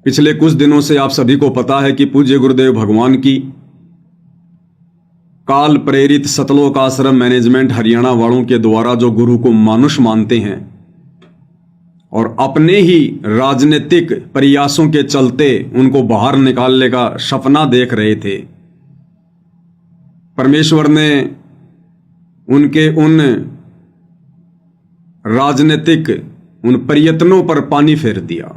पिछले कुछ दिनों से आप सभी को पता है कि पूज्य गुरुदेव भगवान की काल प्रेरित सतलोक आश्रम मैनेजमेंट हरियाणा वालों के द्वारा जो गुरु को मानुष मानते हैं और अपने ही राजनीतिक प्रयासों के चलते उनको बाहर निकालने का सपना देख रहे थे, परमेश्वर ने उनके उन राजनीतिक उन प्रयत्नों पर पानी फेर दिया।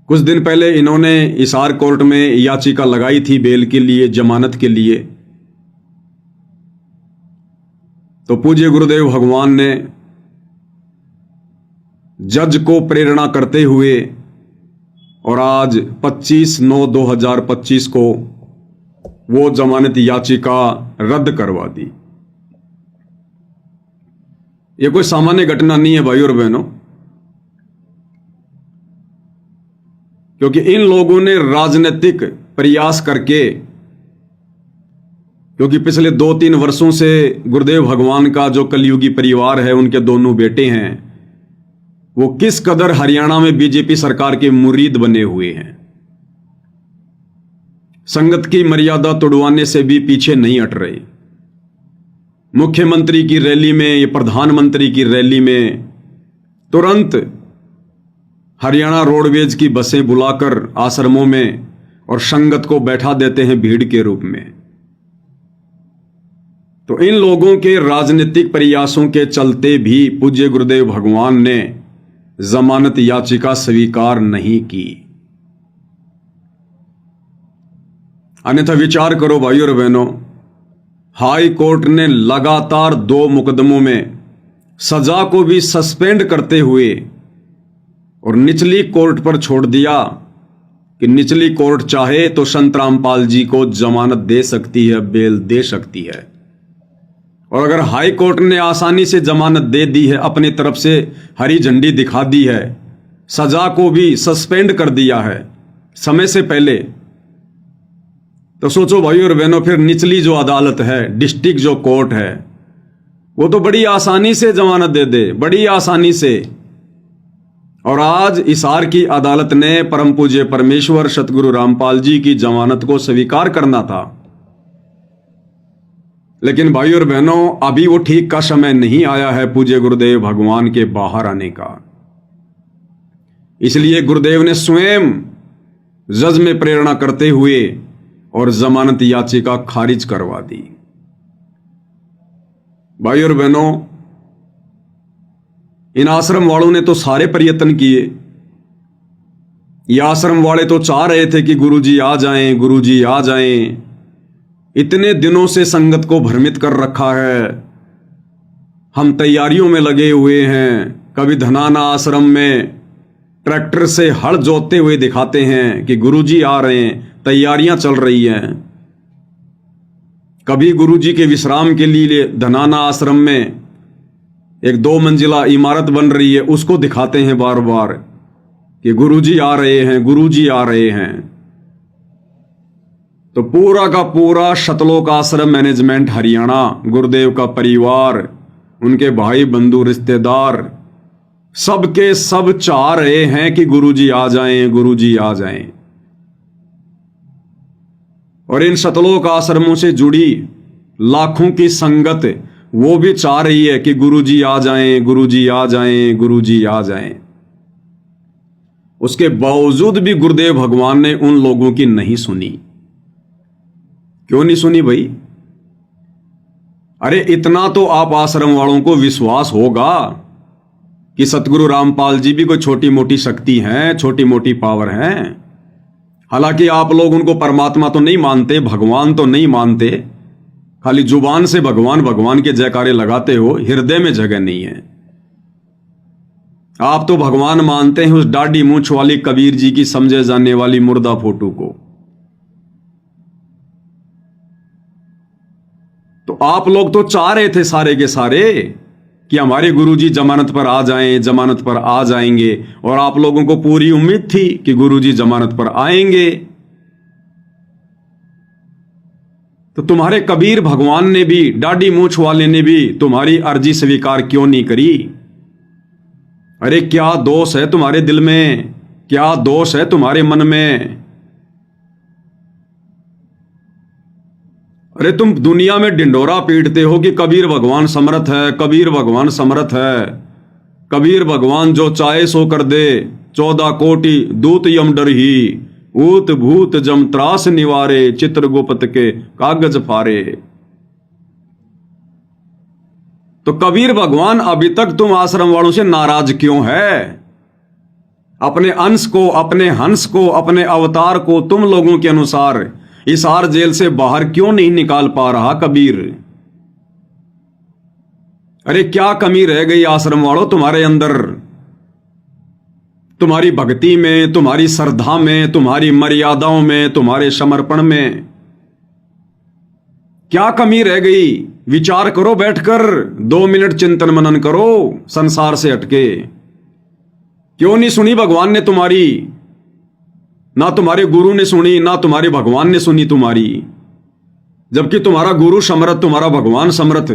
कुछ दिन पहले इन्होंने हिसार कोर्ट में याचिका लगाई थी बेल के लिए, जमानत के लिए। तो पूज्य गुरुदेव भगवान ने जज को प्रेरणा करते हुए और आज 25/9/2025 को वो जमानत याचिका रद्द करवा दी। ये कोई सामान्य घटना नहीं है भाई और बहनों, क्योंकि इन लोगों ने राजनीतिक प्रयास करके, क्योंकि पिछले 2-3 वर्षों से गुरुदेव भगवान का जो कलयुगी परिवार है, उनके दोनों बेटे हैं, वो किस कदर हरियाणा में बीजेपी सरकार के मुरीद बने हुए हैं। संगत की मर्यादा तोड़वाने से भी पीछे नहीं हट रहे। मुख्यमंत्री की रैली में या प्रधानमंत्री की रैली में तुरंत हरियाणा रोडवेज की बसें बुलाकर आश्रमों में और संगत को बैठा देते हैं भीड़ के रूप में। तो इन लोगों के राजनीतिक प्रयासों के चलते भी पूज्य गुरुदेव भगवान ने जमानत याचिका स्वीकार नहीं की। अन्यथा विचार करो भाई और बहनों, हाई कोर्ट ने लगातार 2 मुकदमों में सजा को भी सस्पेंड करते हुए और निचली कोर्ट पर छोड़ दिया कि निचली कोर्ट चाहे तो संत रामपाल जी को जमानत दे सकती है, बेल दे सकती है। और अगर हाई कोर्ट ने आसानी से जमानत दे दी है, अपनी तरफ से हरी झंडी दिखा दी है, सजा को भी सस्पेंड कर दिया है समय से पहले, तो सोचो भाई और बहनों, फिर निचली जो अदालत है, डिस्ट्रिक्ट जो कोर्ट है, वो तो बड़ी आसानी से जमानत दे दे, बड़ी आसानी से। और आज हिसार की अदालत ने परम पूज्य परमेश्वर सतगुरु रामपाल जी की जमानत को स्वीकार करना था, लेकिन भाई और बहनों, अभी वो ठीक का समय नहीं आया है पूज्य गुरुदेव भगवान के बाहर आने का। इसलिए गुरुदेव ने स्वयं जज में प्रेरणा करते हुए और जमानत याचिका खारिज करवा दी। भाई और बहनों, इन आश्रम वालों ने तो सारे प्रयत्न किए। ये आश्रम वाले तो चाह रहे थे कि गुरुजी आ जाएं, गुरुजी आ जाएं। इतने दिनों से संगत को भ्रमित कर रखा है, हम तैयारियों में लगे हुए हैं। कभी धनाना आश्रम में ट्रैक्टर से हल जोतते हुए दिखाते हैं कि गुरुजी आ रहे हैं, तैयारियां चल रही हैं। कभी गुरुजी के विश्राम के लिए धनाना आश्रम में एक 2 मंजिला इमारत बन रही है, उसको दिखाते हैं बार बार कि गुरुजी आ रहे हैं, गुरुजी आ रहे हैं। तो पूरा का पूरा सतलोक आश्रम मैनेजमेंट हरियाणा, गुरुदेव का परिवार, उनके भाई बंधु रिश्तेदार, सबके सब चाह रहे हैं कि गुरुजी आ जाएं, गुरुजी आ जाएं। और इन सतलोक आश्रमों से जुड़ी लाखों की संगत वो भी चाह रही है कि गुरुजी आ जाएं, गुरुजी आ जाएं, गुरुजी आ जाएं। उसके बावजूद भी गुरुदेव भगवान ने उन लोगों की नहीं सुनी। क्यों नहीं सुनी भाई? अरे इतना तो आप आश्रम वालों को विश्वास होगा कि सतगुरु रामपाल जी भी कोई छोटी मोटी शक्ति हैं, छोटी मोटी पावर हैं। हालांकि आप लोग उनको परमात्मा तो नहीं मानते, भगवान तो नहीं मानते, खाली जुबान से भगवान भगवान के जयकारे लगाते हो, हृदय में जगह नहीं है। आप तो भगवान मानते हैं उस डाढ़ी मूंछ वाली कबीर जी की समझे जाने वाली मुर्दा फोटो को। तो आप लोग तो चाह रहे थे सारे के सारे कि हमारे गुरुजी जमानत पर आ जाएं, जमानत पर आ जाएंगे, और आप लोगों को पूरी उम्मीद थी कि गुरुजी जमानत पर आएंगे। तो तुम्हारे कबीर भगवान ने भी, डाढ़ी मूंछ वाले ने भी तुम्हारी अर्जी स्वीकार क्यों नहीं करी? अरे क्या दोष है तुम्हारे दिल में, क्या दोष है तुम्हारे मन में? अरे तुम दुनिया में ढिंढोरा पीटते हो कि कबीर भगवान समर्थ है, कबीर भगवान समर्थ है। कबीर भगवान जो चाहे सो कर दे, 14 कोटि दूत यम डर ही, ऊत भूत जम त्रास निवारे, चित्रगुप्त के कागज फारे। तो कबीर भगवान अभी तक तुम आश्रम वालों से नाराज क्यों है? अपने अंश को, अपने हंस को, अपने अवतार को तुम लोगों के अनुसार हिसार जेल से बाहर क्यों नहीं निकाल पा रहा कबीर? अरे क्या कमी रह गई आश्रम वालों तुम्हारे अंदर? तुम्हारी भक्ति में, तुम्हारी श्रद्धा में, तुम्हारी मर्यादाओं में, तुम्हारे समर्पण में क्या कमी रह गई? विचार करो बैठकर, 2 मिनट चिंतन मनन करो संसार से हटके। क्यों नहीं सुनी भगवान ने तुम्हारी? ना तुम्हारे गुरु ने सुनी, ना तुम्हारे भगवान ने सुनी तुम्हारी, जबकि तुम्हारा गुरु समर्थ, तुम्हारा भगवान समर्थ।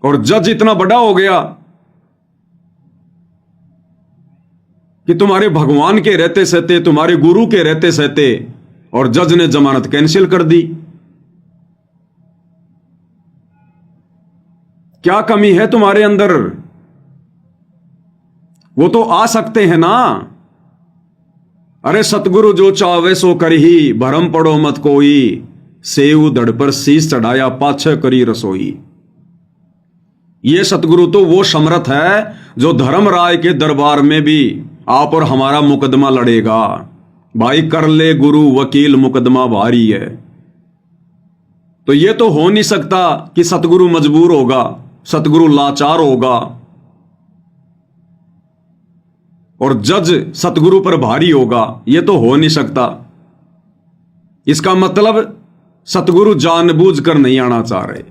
और जज इतना बड़ा हो गया कि तुम्हारे भगवान के रहते सहते, तुम्हारे गुरु के रहते सहते, और जज ने जमानत कैंसिल कर दी। क्या कमी है तुम्हारे अंदर? वो तो आ सकते हैं ना। अरे सतगुरु जो चावे सो करही, भरम पड़ो मत कोई, सेव धड़ पर शीश चढ़ाया पाछे करी रसोई। ये सतगुरु तो वो समर्थ है जो धर्मराय के दरबार में भी आप और हमारा मुकदमा लड़ेगा। भाई कर ले गुरु वकील, मुकदमा भारी है। तो ये तो हो नहीं सकता कि सतगुरु मजबूर होगा, सतगुरु लाचार होगा और जज सतगुरु पर भारी होगा। ये तो हो नहीं सकता। इसका मतलब सतगुरु जानबूझकर नहीं आना चाह रहे।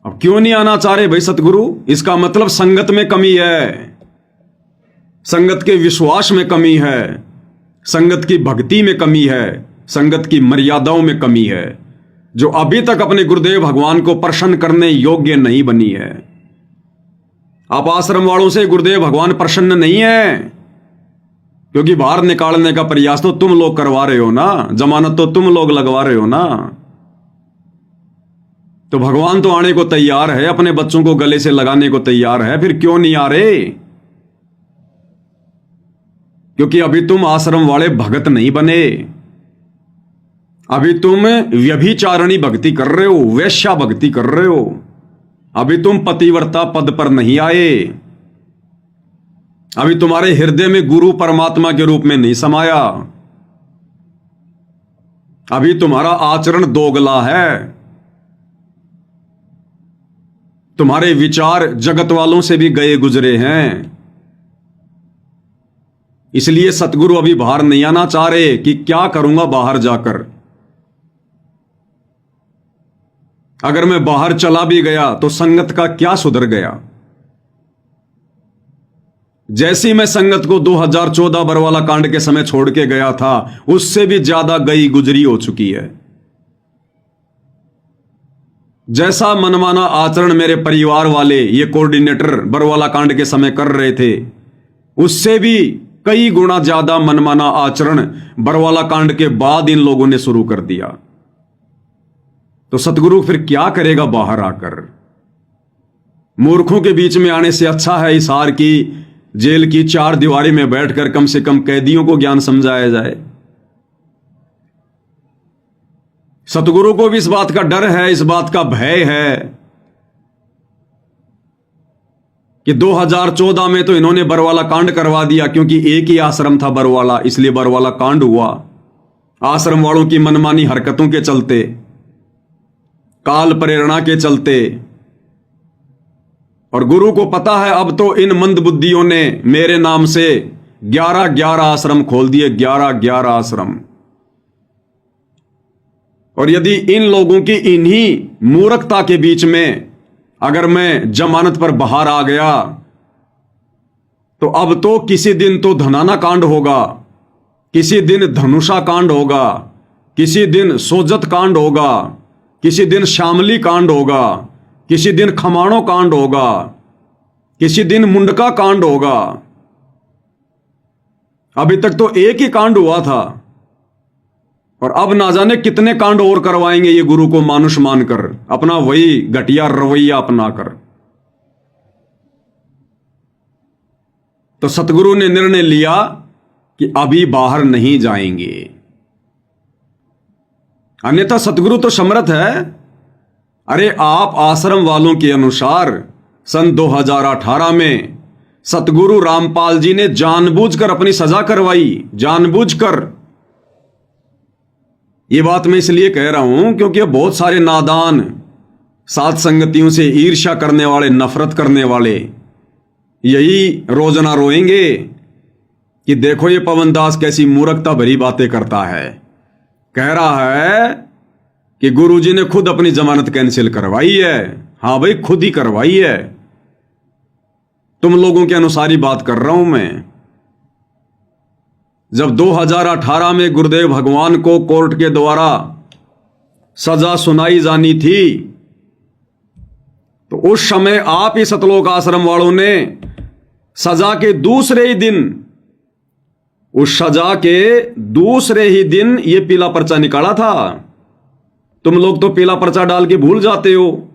अब क्यों नहीं आना चाह रहे भाई सतगुरु? इसका मतलब संगत में कमी है, संगत के विश्वास में कमी है, संगत की भक्ति में कमी है, संगत की मर्यादाओं में कमी है, जो अभी तक अपने गुरुदेव भगवान को प्रसन्न करने योग्य नहीं बनी है। आप आश्रम वालों से गुरुदेव भगवान प्रसन्न नहीं है, क्योंकि बाहर निकालने का प्रयास तो तुम लोग करवा रहे हो ना, जमानत तो तुम लोग लगवा रहे हो ना। तो भगवान तो आने को तैयार है, अपने बच्चों को गले से लगाने को तैयार है, फिर क्यों नहीं आ रहे? क्योंकि अभी तुम आश्रम वाले भगत नहीं बने। अभी तुम व्यभिचारणी भक्ति कर रहे हो, वैश्या भक्ति कर रहे हो। अभी तुम पतिव्रता पद पर नहीं आए। अभी तुम्हारे हृदय में गुरु परमात्मा के रूप में नहीं समाया। अभी तुम्हारा आचरण दोगला है। तुम्हारे विचार जगत वालों से भी गए गुजरे हैं। इसलिए सतगुरु अभी बाहर नहीं आना चाह रहे कि क्या करूंगा बाहर जाकर। अगर मैं बाहर चला भी गया तो संगत का क्या सुधर गया? जैसी मैं संगत को 2014 बरवाला कांड के समय छोड़ के गया था, उससे भी ज्यादा गई गुजरी हो चुकी है। जैसा मनमाना आचरण मेरे परिवार वाले ये कोऑर्डिनेटर बरवाला कांड के समय कर रहे थे, उससे भी कई गुना ज्यादा मनमाना आचरण बरवाला कांड के बाद इन लोगों ने शुरू कर दिया। तो सतगुरु फिर क्या करेगा बाहर आकर? मूर्खों के बीच में आने से अच्छा है हिसार की जेल की 4 दीवारी में बैठकर कम से कम कैदियों को ज्ञान समझाया जाए। सतगुरु को भी इस बात का डर है, इस बात का भय है कि 2014 में तो इन्होंने बरवाला कांड करवा दिया, क्योंकि एक ही आश्रम था बरवाला, इसलिए बरवाला कांड हुआ। आश्रम वालों की मनमानी हरकतों के चलते, काल प्रेरणा के चलते। और गुरु को पता है अब तो इन मंद बुद्धियों ने मेरे नाम से 11 आश्रम खोल दिए, 11 आश्रम। और यदि इन लोगों की इन्हीं मूर्खता के बीच में अगर मैं जमानत पर बाहर आ गया, तो अब तो किसी दिन तो धनाना कांड होगा, किसी दिन धनुषा कांड होगा, किसी दिन सोजत कांड होगा, किसी दिन शामली कांड होगा, किसी दिन खमाणों कांड होगा, किसी दिन मुंडका कांड होगा। अभी तक तो एक ही कांड हुआ था और अब ना जाने कितने कांड और करवाएंगे ये गुरु को मानुष मानकर, अपना वही घटिया रवैया अपनाकर। तो सतगुरु ने निर्णय लिया कि अभी बाहर नहीं जाएंगे। अन्यथा सतगुरु तो समर्थ है। अरे आप आश्रम वालों के अनुसार सन 2018 में सतगुरु रामपाल जी ने जानबूझकर अपनी सजा करवाई, जानबूझकर। ये बात मैं इसलिए कह रहा हूं क्योंकि बहुत सारे नादान, साथ संगतियों से ईर्ष्या करने वाले, नफरत करने वाले यही रोजना रोएंगे कि देखो ये पवन दास कैसी मूर्खता भरी बातें करता है। कह रहा है कि गुरुजी ने खुद अपनी जमानत कैंसिल करवाई है। हां भाई, खुद ही करवाई है। तुम लोगों के अनुसार ही बात कर रहा हूं मैं। जब 2018 में गुरुदेव भगवान को कोर्ट के द्वारा सजा सुनाई जानी थी तो उस समय आप ही सतलोक आश्रम वालों ने सजा के दूसरे ही दिन, उस सजा के दूसरे ही दिन ये पीला पर्चा निकाला था। तुम लोग तो पीला पर्चा डाल के भूल जाते हो,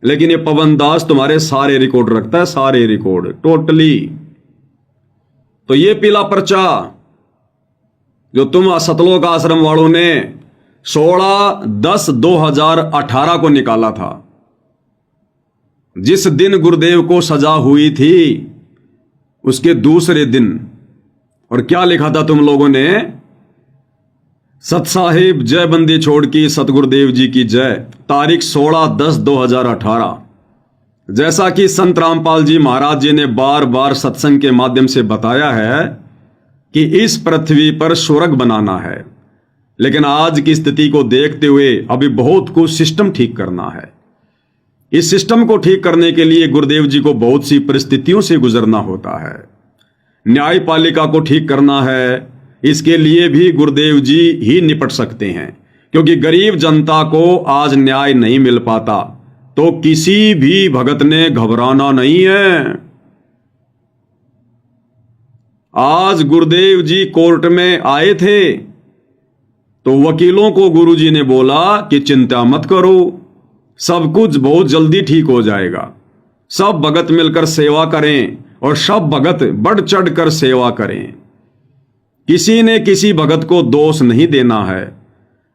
लेकिन ये पवन दास तुम्हारे सारे रिकॉर्ड रखता है, सारे रिकॉर्ड टोटली। तो ये पीला पर्चा जो तुम सतलोक आश्रम वालों ने 16/10/2018 को निकाला था, जिस दिन गुरुदेव को सजा हुई थी उसके दूसरे दिन, और क्या लिखा था तुम लोगों ने? सत साहिब जय बंदी छोड़ की सतगुरुदेव जी की जय, तारीख 16/10/2018। जैसा कि संत रामपाल जी महाराज जी ने बार बार सत्संग के माध्यम से बताया है कि इस पृथ्वी पर स्वर्ग बनाना है, लेकिन आज की स्थिति को देखते हुए अभी बहुत कुछ सिस्टम ठीक करना है। इस सिस्टम को ठीक करने के लिए गुरुदेव जी को बहुत सी परिस्थितियों से गुजरना होता है। न्यायपालिका को ठीक करना है, इसके लिए भी गुरुदेव जी ही निपट सकते हैं, क्योंकि गरीब जनता को आज न्याय नहीं मिल पाता तो किसी भी भगत ने घबराना नहीं है। आज गुरुदेव जी कोर्ट में आए थे तो वकीलों को गुरुजी ने बोला कि चिंता मत करो, सब कुछ बहुत जल्दी ठीक हो जाएगा। सब भगत मिलकर सेवा करें और सब भगत बढ़ चढ़ कर सेवा करें। किसी ने किसी भगत को दोष नहीं देना है।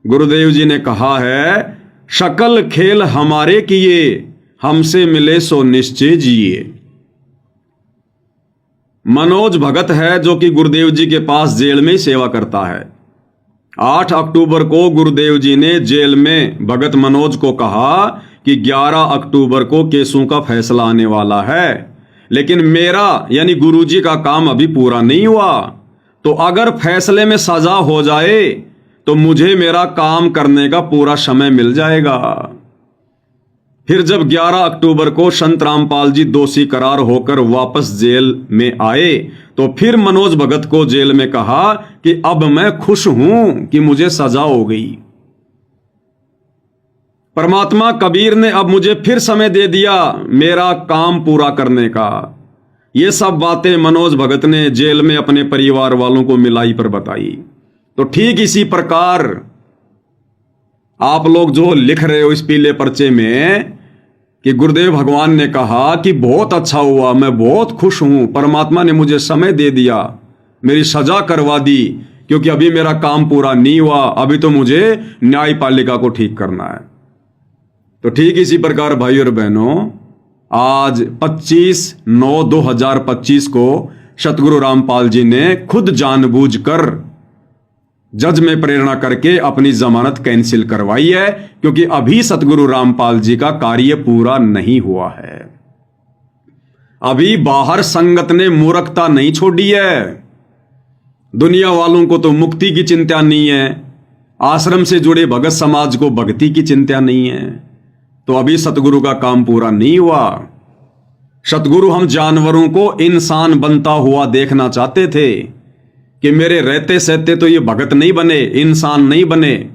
गुरुदेव जी ने कहा है, शकल खेल हमारे किए, हमसे मिले सो निश्चय जिए। मनोज भगत है जो कि गुरुदेव जी के पास जेल में सेवा करता है। 8 अक्टूबर को गुरुदेव जी ने जेल में भगत मनोज को कहा कि 11 अक्टूबर को केसों का फैसला आने वाला है, लेकिन मेरा यानी गुरुजी का काम अभी पूरा नहीं हुआ, तो अगर फैसले में सजा हो जाए तो मुझे मेरा काम करने का पूरा समय मिल जाएगा। फिर जब 11 अक्टूबर को संत रामपाल जी दोषी करार होकर वापस जेल में आए तो फिर मनोज भगत को जेल में कहा कि अब मैं खुश हूं कि मुझे सजा हो गई। परमात्मा कबीर ने अब मुझे फिर समय दे दिया मेरा काम पूरा करने का। ये सब बातें मनोज भगत ने जेल में अपने परिवार वालों को मिलाई पर बताई। तो ठीक इसी प्रकार आप लोग जो लिख रहे हो इस पीले पर्चे में कि गुरुदेव भगवान ने कहा कि बहुत अच्छा हुआ, मैं बहुत खुश हूं, परमात्मा ने मुझे समय दे दिया, मेरी सजा करवा दी, क्योंकि अभी मेरा काम पूरा नहीं हुआ, अभी तो मुझे न्यायपालिका को ठीक करना है। तो ठीक इसी प्रकार भाइयों और बहनों, आज 25/9/2025 को सतगुरु रामपाल जी ने खुद जानबूझकर जज में प्रेरणा करके अपनी जमानत कैंसिल करवाई है, क्योंकि अभी सतगुरु रामपाल जी का कार्य पूरा नहीं हुआ है। अभी बाहर संगत ने मूर्खता नहीं छोड़ी है। दुनिया वालों को तो मुक्ति की चिंता नहीं है, आश्रम से जुड़े भगत समाज को भक्ति की चिंता नहीं है, तो अभी सतगुरु का काम पूरा नहीं हुआ। सतगुरु हम जानवरों को इंसान बनता हुआ देखना चाहते थे कि मेरे रहते सहते तो ये भगत नहीं बने, इंसान नहीं बने,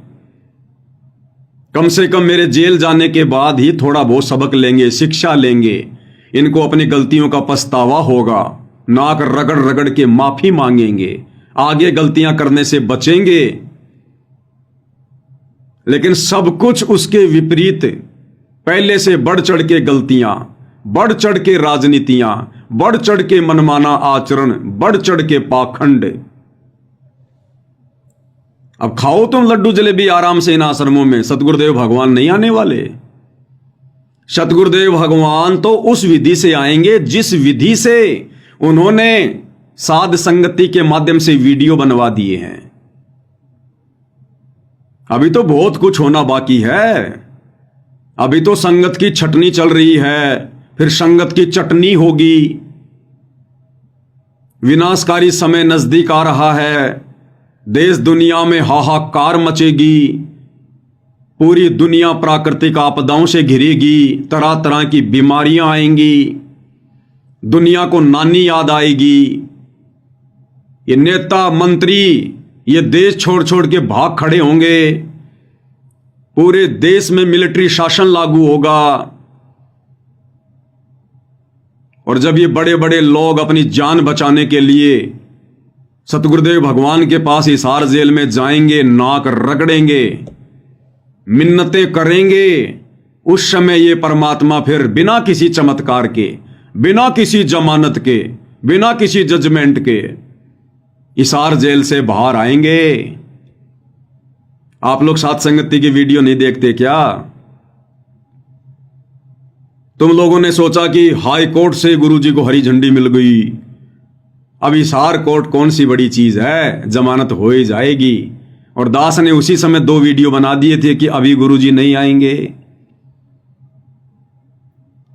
कम से कम मेरे जेल जाने के बाद ही थोड़ा बहुत सबक लेंगे, शिक्षा लेंगे, इनको अपनी गलतियों का पछतावा होगा, नाक रगड़ रगड़ के माफी मांगेंगे, आगे गलतियां करने से बचेंगे। लेकिन सब कुछ उसके विपरीत, पहले से बढ़ चढ़ के गलतियां, बढ़ चढ़ के राजनीतियां, बढ़ चढ़ के मनमाना आचरण, बढ़ चढ़ के पाखंड। अब खाओ तुम लड्डू जलेबी आराम से इन आश्रमों में, सतगुरुदेव भगवान नहीं आने वाले। सतगुरुदेव भगवान तो उस विधि से आएंगे जिस विधि से उन्होंने साध संगति के माध्यम से वीडियो बनवा दिए हैं। अभी तो बहुत कुछ होना बाकी है। अभी तो संगत की छटनी चल रही है, फिर संगत की चटनी होगी। विनाशकारी समय नजदीक आ रहा है। देश दुनिया में हाहाकार मचेगी। पूरी दुनिया प्राकृतिक आपदाओं से घिरेगी। तरह तरह की बीमारियां आएंगी। दुनिया को नानी याद आएगी। ये नेता मंत्री ये देश छोड़ छोड़ के भाग खड़े होंगे। पूरे देश में मिलिट्री शासन लागू होगा। और जब ये बड़े बड़े लोग अपनी जान बचाने के लिए सतगुरुदेव भगवान के पास हिसार जेल में जाएंगे, नाक रगड़ेंगे, मिन्नतें करेंगे, उस समय ये परमात्मा फिर बिना किसी चमत्कार के, बिना किसी जमानत के, बिना किसी जजमेंट के हिसार जेल से बाहर आएंगे। आप लोग साथ संगति की वीडियो नहीं देखते क्या? तुम लोगों ने सोचा कि हाई कोर्ट से गुरुजी को हरी झंडी मिल गई, अब हिसार कोर्ट कौन सी बड़ी चीज है, जमानत हो ही जाएगी। और दास ने उसी समय 2 वीडियो बना दिए थे कि अभी गुरुजी नहीं आएंगे।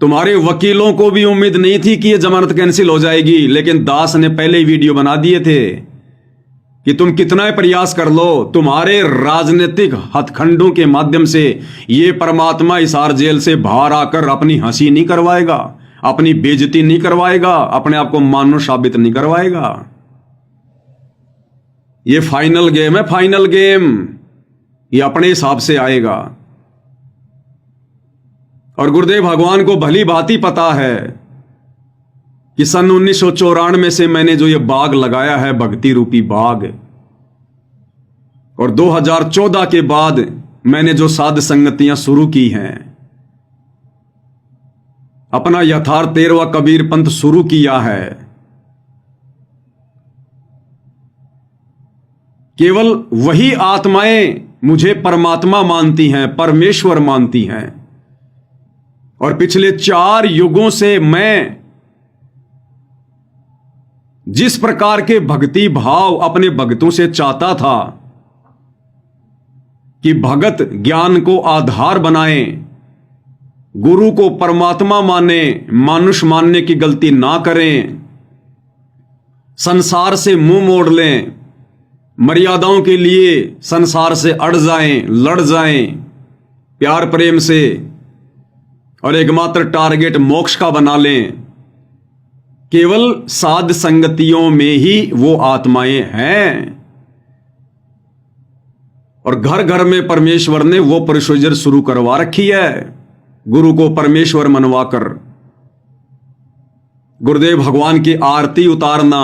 तुम्हारे वकीलों को भी उम्मीद नहीं थी कि यह जमानत कैंसिल हो जाएगी, लेकिन दास ने पहले ही वीडियो बना दिए थे कि तुम कितना प्रयास कर लो, तुम्हारे राजनीतिक हथखंडों के माध्यम से यह परमात्मा हिसार जेल से बाहर आकर अपनी हंसी नहीं करवाएगा, अपनी बेइज्जती नहीं करवाएगा, अपने आप को मानो साबित नहीं करवाएगा। ये फाइनल गेम है, फाइनल गेम। ये अपने हिसाब से आएगा। और गुरुदेव भगवान को भली भांति पता है कि सन 1994 से मैंने जो ये बाग लगाया है, भक्ति रूपी बाग, और 2014 के बाद मैंने जो साध संगतियां शुरू की हैं, अपना यथार्थ 13वां कबीर पंथ शुरू किया है, केवल वही आत्माएं मुझे परमात्मा मानती हैं, परमेश्वर मानती हैं। और पिछले 4 युगों से मैं जिस प्रकार के भक्ति भाव अपने भक्तों से चाहता था कि भगत ज्ञान को आधार बनाएं, गुरु को परमात्मा माने, मानुष मानने की गलती ना करें, संसार से मुंह मोड़ लें, मर्यादाओं के लिए संसार से अड़ जाएं, लड़ जाएं प्यार प्रेम से, और एकमात्र टारगेट मोक्ष का बना लें। केवल साध संगतियों में ही वो आत्माएं हैं। और घर घर में परमेश्वर ने वो प्रोसीजर शुरू करवा रखी है, गुरु को परमेश्वर मनवाकर गुरुदेव भगवान की आरती उतारना,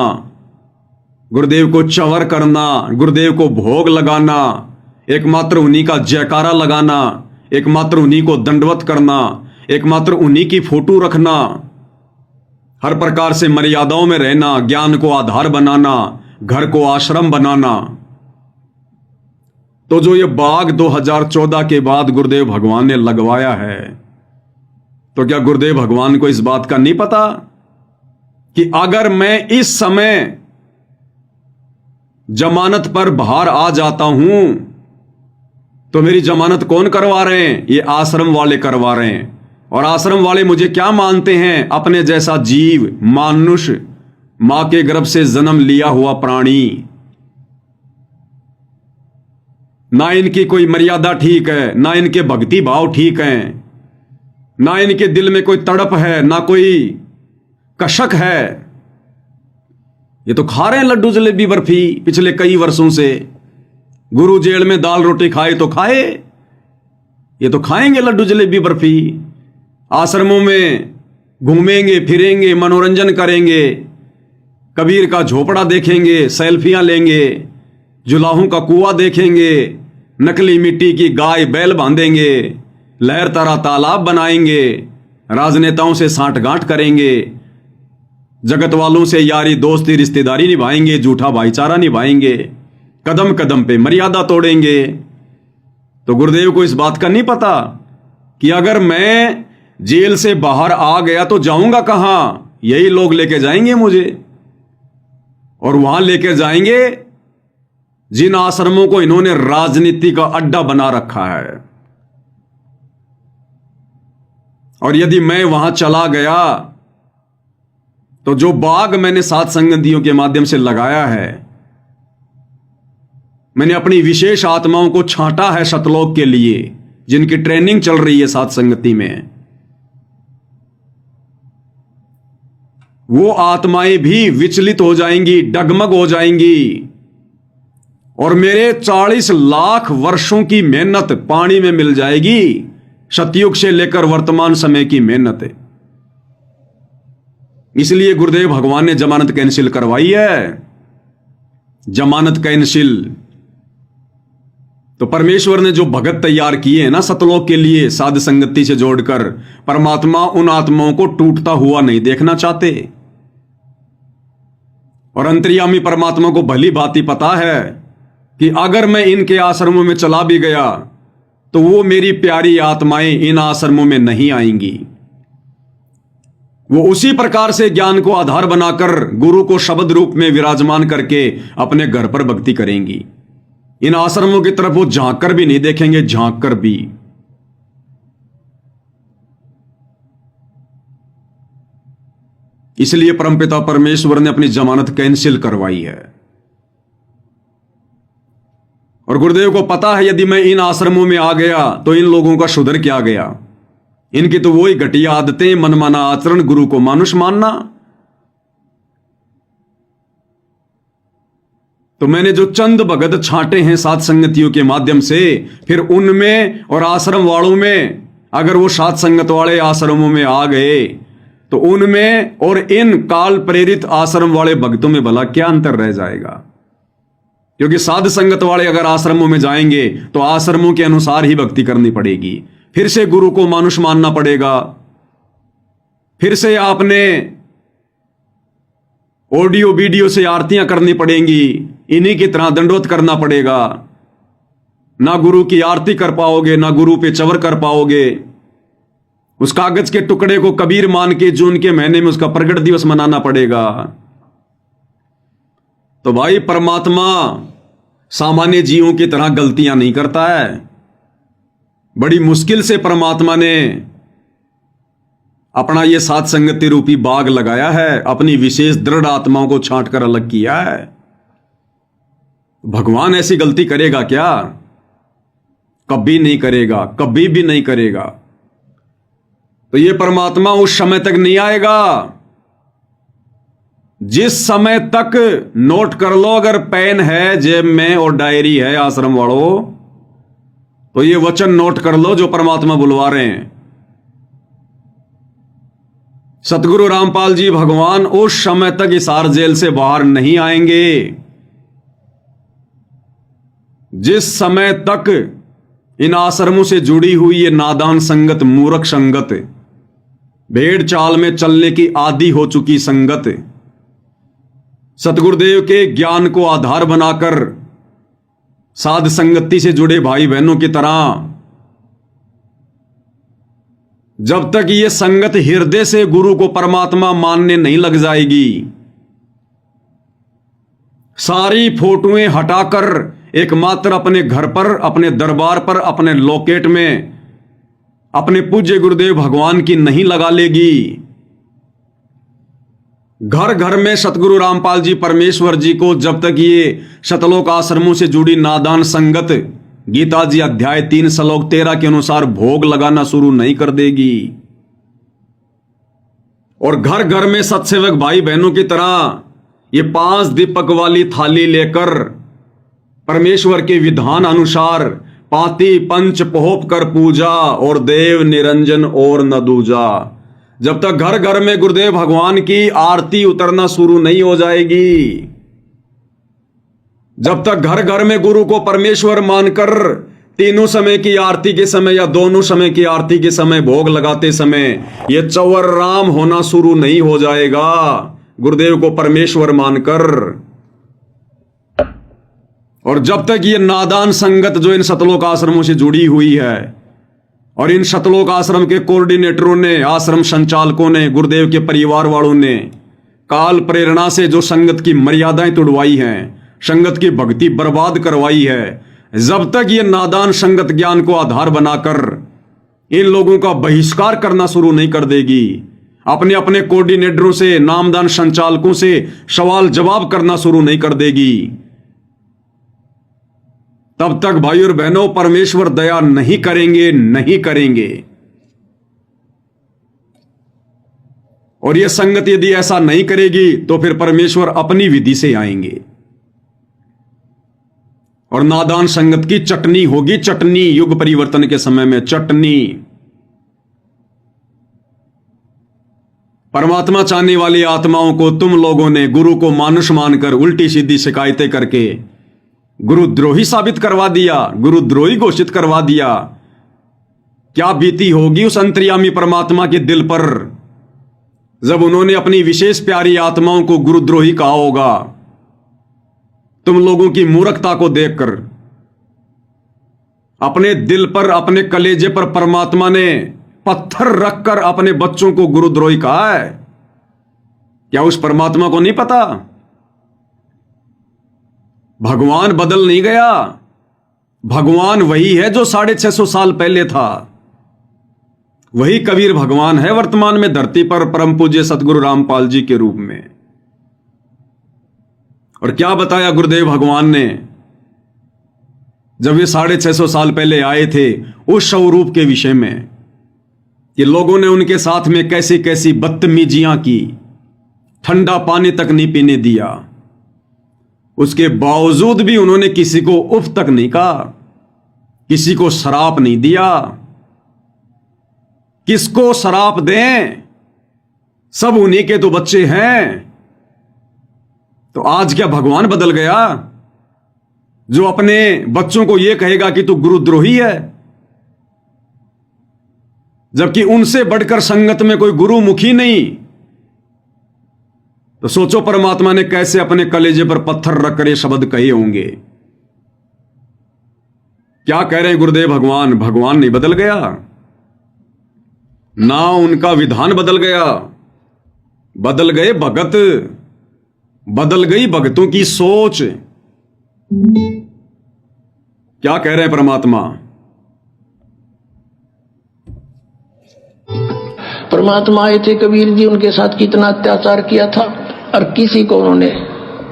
गुरुदेव को चवर करना, गुरुदेव को भोग लगाना, एकमात्र उन्हीं का जयकारा लगाना, एकमात्र उन्हीं को दंडवत करना, एकमात्र उन्हीं की फोटो रखना, हर प्रकार से मर्यादाओं में रहना, ज्ञान को आधार बनाना, घर को आश्रम बनाना। तो जो ये बाग 2014 के बाद गुरुदेव भगवान ने लगवाया है, तो क्या गुरुदेव भगवान को इस बात का नहीं पता कि अगर मैं इस समय जमानत पर बाहर आ जाता हूं तो मेरी जमानत कौन करवा रहे हैं? ये आश्रम वाले करवा रहे हैं। और आश्रम वाले मुझे क्या मानते हैं? अपने जैसा जीव, मानुष, मां के गर्भ से जन्म लिया हुआ प्राणी। ना इनकी कोई मर्यादा ठीक है, ना इनके भक्ति भाव ठीक हैं, ना इनके दिल में कोई तड़प है, ना कोई कशक है। ये तो खा रहे हैं लड्डू जलेबी बर्फी पिछले कई वर्षों से। गुरु जेल में दाल रोटी खाए तो खाए, ये तो खाएंगे लड्डू जलेबी बर्फी, आश्रमों में घूमेंगे फिरेंगे, मनोरंजन करेंगे, कबीर का झोपड़ा देखेंगे, सेल्फियां लेंगे, जुलाहों का कुआं देखेंगे, नकली मिट्टी की गाय बैल बांधेंगे, लहर तरा तालाब बनाएंगे, राजनेताओं से सांठगांठ करेंगे, जगत वालों से यारी दोस्ती रिश्तेदारी निभाएंगे, झूठा भाईचारा निभाएंगे, कदम कदम पे मर्यादा तोड़ेंगे। तो गुरुदेव को इस बात का नहीं पता कि अगर मैं जेल से बाहर आ गया तो जाऊंगा कहां? यही लोग लेके जाएंगे मुझे, और वहां लेके जाएंगे जिन आश्रमों को इन्होंने राजनीति का अड्डा बना रखा है। और यदि मैं वहां चला गया तो जो बाग मैंने सात संगतियों के माध्यम से लगाया है, मैंने अपनी विशेष आत्माओं को छांटा है सतलोक के लिए, जिनकी ट्रेनिंग चल रही है सात संगति में, वो आत्माएं भी विचलित हो जाएंगी, डगमग हो जाएंगी, और मेरे 40 लाख वर्षों की मेहनत पानी में मिल जाएगी। सतयुग से लेकर वर्तमान समय की मेहनत है। इसलिए गुरुदेव भगवान ने जमानत कैंसिल करवाई है, जमानत कैंसिल। तो परमेश्वर ने जो भगत तैयार किए हैं ना सतलोक के लिए, साध संगति से जोड़कर, परमात्मा उन आत्माओं को टूटता हुआ नहीं देखना चाहते। और अंतर्यामी परमात्मा को भली भांति पता है कि अगर मैं इनके आश्रमों में चला भी गया तो वो मेरी प्यारी आत्माएं इन आश्रमों में नहीं आएंगी। वो उसी प्रकार से ज्ञान को आधार बनाकर गुरु को शब्द रूप में विराजमान करके अपने घर पर भक्ति करेंगी। इन आश्रमों की तरफ वो झांक कर भी नहीं देखेंगे, झांक कर भी। इसलिए परमपिता परमेश्वर ने अपनी जमानत कैंसिल करवाई है। और गुरुदेव को पता है यदि मैं इन आश्रमों में आ गया तो इन लोगों का सुधर क्या गया। इनकी तो वही घटिया आदतें, मनमाना आचरण, गुरु को मानुष मानना। तो मैंने जो चंद भगत छांटे हैं सात संगतियों के माध्यम से, फिर उनमें और आश्रम वालों में, अगर वो सात संगत वाले आश्रमों में आ गए तो उनमें और इन काल प्रेरित आश्रम वाले भक्तों में भला क्या अंतर रह जाएगा। क्योंकि साध संगत वाले अगर आश्रमों में जाएंगे तो आश्रमों के अनुसार ही भक्ति करनी पड़ेगी, फिर से गुरु को मानुष मानना पड़ेगा, फिर से आपने ऑडियो वीडियो से आरतियां करनी पड़ेंगी, इन्हीं की तरह दंडोत करना पड़ेगा। ना गुरु की आरती कर पाओगे, ना गुरु पे चवर कर पाओगे। उस कागज के टुकड़े को कबीर मान के जून के महीने में उसका प्रगट दिवस मनाना पड़ेगा। तो भाई परमात्मा सामान्य जीवों की तरह गलतियां नहीं करता है। बड़ी मुश्किल से परमात्मा ने अपना ये सात संगति रूपी बाग लगाया है, अपनी विशेष दृढ़ आत्माओं को छांट कर अलग किया है। भगवान ऐसी गलती करेगा क्या? कभी नहीं करेगा, कभी भी नहीं करेगा। तो ये परमात्मा उस समय तक नहीं आएगा जिस समय तक, नोट कर लो अगर पेन है जेब में और डायरी है आश्रम वालों, तो ये वचन नोट कर लो जो परमात्मा बुलवा रहे हैं। सतगुरु रामपाल जी भगवान उस समय तक हिसार जेल से बाहर नहीं आएंगे जिस समय तक इन आश्रमों से जुड़ी हुई ये नादान संगत, मूर्ख संगत, भेड़ चाल में चलने की आदी हो चुकी संगत, सतगुरुदेव के ज्ञान को आधार बनाकर साध संगति से जुड़े भाई बहनों की तरह, जब तक ये संगत हृदय से गुरु को परमात्मा मानने नहीं लग जाएगी, सारी फोटोएं हटाकर एकमात्र अपने घर पर, अपने दरबार पर, अपने लॉकेट में अपने पूज्य गुरुदेव भगवान की नहीं लगा लेगी। घर घर में सतगुरु रामपाल जी परमेश्वर जी को जब तक ये शतलोक आश्रमों से जुड़ी नादान संगत गीता जी अध्याय 3 श्लोक 13 के अनुसार भोग लगाना शुरू नहीं कर देगी, और घर घर में सत्सेवक भाई बहनों की तरह ये 5 दीपक वाली थाली लेकर परमेश्वर के विधान अनुसार पाती पंच पोप कर पूजा, और देव निरंजन और न दूजा। जब तक घर घर में गुरुदेव भगवान की आरती उतरना शुरू नहीं हो जाएगी, जब तक घर घर में गुरु को परमेश्वर मानकर तीनों समय की आरती के समय या दोनों समय की आरती के समय भोग लगाते समय ये चौवर राम होना शुरू नहीं हो जाएगा, गुरुदेव को परमेश्वर मानकर। और जब तक ये नादान संगत जो इन सतलोक आश्रमों से जुड़ी हुई है और इन सतलोक आश्रम के कोऑर्डिनेटरों ने, आश्रम संचालकों ने, गुरुदेव के परिवार वालों ने काल प्रेरणा से जो संगत की मर्यादाएं तुड़वाई हैं, संगत की भक्ति बर्बाद करवाई है, जब तक ये नादान संगत ज्ञान को आधार बनाकर इन लोगों का बहिष्कार करना शुरू नहीं कर देगी, अपने अपने कोऑर्डिनेटरों से, नामदान संचालकों से सवाल जवाब करना शुरू नहीं कर देगी, तब तक भाई और बहनों परमेश्वर दया नहीं करेंगे, नहीं करेंगे। और यह संगत यदि ऐसा नहीं करेगी तो फिर परमेश्वर अपनी विधि से आएंगे और नादान संगत की चटनी होगी, चटनी। युग परिवर्तन के समय में चटनी। परमात्मा चाहने वाली आत्माओं को तुम लोगों ने गुरु को मानुष मानकर उल्टी सीधी शिकायतें करके गुरुद्रोही साबित करवा दिया, गुरुद्रोही घोषित करवा दिया। क्या बीती होगी उस अंतर्यामी परमात्मा के दिल पर जब उन्होंने अपनी विशेष प्यारी आत्माओं को गुरुद्रोही कहा होगा। तुम लोगों की मूर्खता को देखकर अपने दिल पर, अपने कलेजे पर परमात्मा ने पत्थर रखकर अपने बच्चों को गुरुद्रोही कहा है। क्या उस परमात्मा को नहीं पता? भगवान बदल नहीं गया, भगवान वही है जो 650 साल पहले था। वही कबीर भगवान है वर्तमान में धरती पर, परम पूज्य सतगुरु रामपाल जी के रूप में। और क्या बताया गुरुदेव भगवान ने जब ये 650 साल पहले आए थे उस स्वरूप के विषय में, कि लोगों ने उनके साथ में कैसी कैसी बदतमीजियां की, ठंडा पानी तक नहीं पीने दिया, उसके बावजूद भी उन्होंने किसी को उफ तक नहीं कहा, किसी को शराप नहीं दिया। किसको शराप दें? सब उन्हीं के तो बच्चे हैं। तो आज क्या भगवान बदल गया जो अपने बच्चों को यह कहेगा कि तू गुरुद्रोही है, जबकि उनसे बढ़कर संगत में कोई गुरुमुखी नहीं? तो सोचो परमात्मा ने कैसे अपने कलेजे पर पत्थर रखकर ये शब्द कहे होंगे। क्या कह रहे हैं गुरुदेव भगवान? भगवान नहीं बदल गया, ना उनका विधान बदल गया, बदल गए भगत, बदल गई भगतों की सोच। क्या कह रहे हैं परमात्मा? परमात्मा आए थे कबीर जी, उनके साथ कितना अत्याचार किया था और किसी को उन्होंने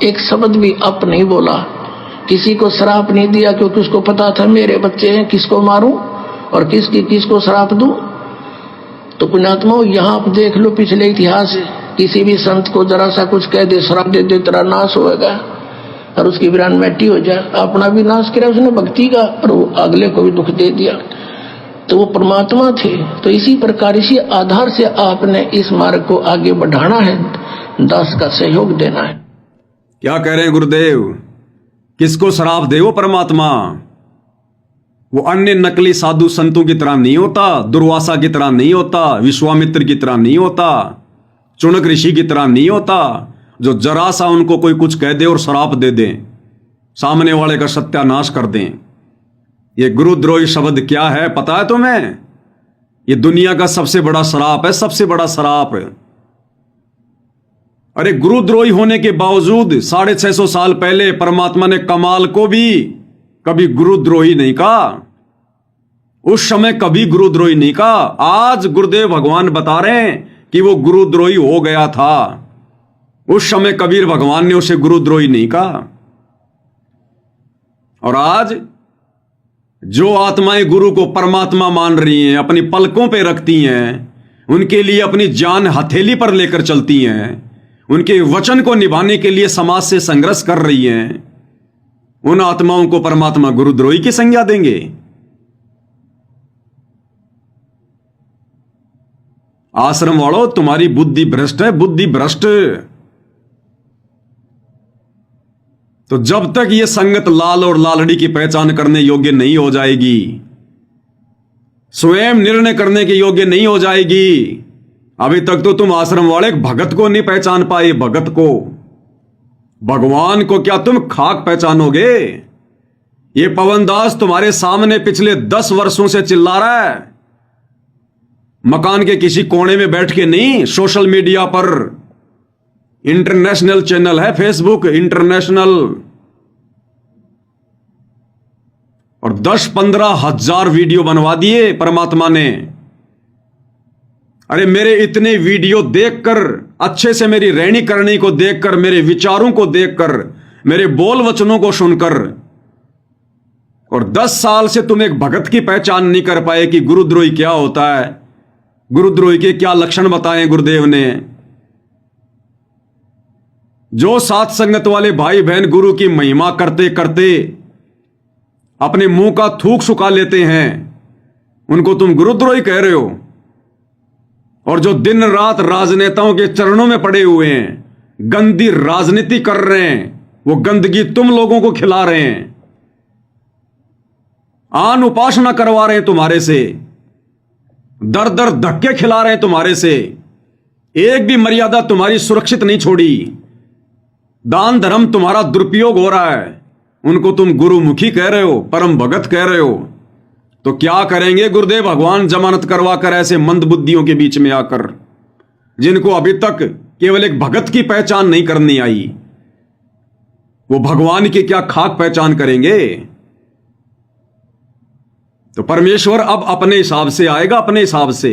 एक शब्द भी अप नहीं बोला, किसी को श्राप नहीं दिया, क्योंकि उसको पता था मेरे बच्चे हैं, किसको मारूं और किसको श्राप दूं। तो पुण्यात्मा यहां आप देख लो पिछले इतिहास, किसी भी संत को जरा सा कुछ कह दे, श्राप दे दे, तेरा नाश होएगा और उसकी वीरान मैटी हो जाए, अपना भी नाश किया उसने भक्ति का और वो अगले को भी दुख दे दिया। तो वो परमात्मा थे। तो इसी प्रकार इसी आधार से आपने इस मार्ग को आगे बढ़ाना है, दास का सहयोग देना है। क्या कह रहे हैं गुरुदेव? किसको श्राप दे वो परमात्मा? वो अन्य नकली साधु संतों की तरह नहीं होता, दुर्वासा की तरह नहीं होता, विश्वामित्र की तरह नहीं होता, चुनक ऋषि की तरह नहीं होता, जो जरा सा उनको कोई कुछ कह दे और श्राप दे दें, सामने वाले का सत्यानाश कर दें। ये गुरुद्रोही शब्द क्या है पता है तुम्हें? ये दुनिया का सबसे बड़ा श्राप है, सबसे बड़ा श्राप। अरे गुरुद्रोही होने के बावजूद 650 साल पहले परमात्मा ने कमाल को भी कभी गुरुद्रोही नहीं कहा, उस समय कभी गुरुद्रोही नहीं कहा। आज गुरुदेव भगवान बता रहे हैं कि वो गुरुद्रोही हो गया था, उस समय कबीर भगवान ने उसे गुरुद्रोही नहीं कहा। और आज जो आत्माएं गुरु को परमात्मा मान रही हैं, अपनी पलकों पे रखती हैं, उनके लिए अपनी जान हथेली पर लेकर चलती हैं, उनके वचन को निभाने के लिए समाज से संघर्ष कर रही हैं, उन आत्माओं को परमात्मा गुरुद्रोही की संज्ञा देंगे? आश्रम वालों, तुम्हारी बुद्धि भ्रष्ट है, बुद्धि भ्रष्ट। तो जब तक ये संगत लाल और लालड़ी की पहचान करने योग्य नहीं हो जाएगी, स्वयं निर्णय करने के योग्य नहीं हो जाएगी, अभी तक तो तुम आश्रम वाले भगत को नहीं पहचान पाए। भगत को, भगवान को क्या तुम खाक पहचानोगे? ये पवनदास तुम्हारे सामने पिछले 10 वर्षों से चिल्ला रहा है, मकान के किसी कोने में बैठ के नहीं, सोशल मीडिया पर। इंटरनेशनल चैनल है फेसबुक, इंटरनेशनल, और 10-15 हजार वीडियो बनवा दिए परमात्मा ने। अरे मेरे इतने वीडियो देखकर, अच्छे से मेरी रहनी करनी को देखकर, मेरे विचारों को देखकर, मेरे बोल वचनों को सुनकर, और 10 साल से तुम एक भगत की पहचान नहीं कर पाए कि गुरुद्रोही क्या होता है, गुरुद्रोही के क्या लक्षण बताए गुरुदेव ने। जो सात संगत वाले भाई बहन गुरु की महिमा करते करते अपने मुंह का थूक सुखा लेते हैं, उनको तुम गुरुद्रोही कह रहे हो। और जो दिन रात राजनेताओं के चरणों में पड़े हुए हैं, गंदी राजनीति कर रहे हैं, वो गंदगी तुम लोगों को खिला रहे हैं, आन उपासना करवा रहे हैं तुम्हारे से, दर दर धक्के खिला रहे हैं तुम्हारे से, एक भी मर्यादा तुम्हारी सुरक्षित नहीं छोड़ी, दान धर्म तुम्हारा दुरुपयोग हो रहा है, उनको तुम गुरुमुखी कह रहे हो, परम भगत कह रहे हो। तो क्या करेंगे गुरुदेव भगवान जमानत करवा कर ऐसे मंद बुद्धियों के बीच में आकर, जिनको अभी तक केवल एक भगत की पहचान नहीं करनी आई, वो भगवान की क्या खाक पहचान करेंगे? तो परमेश्वर अब अपने हिसाब से आएगा, अपने हिसाब से।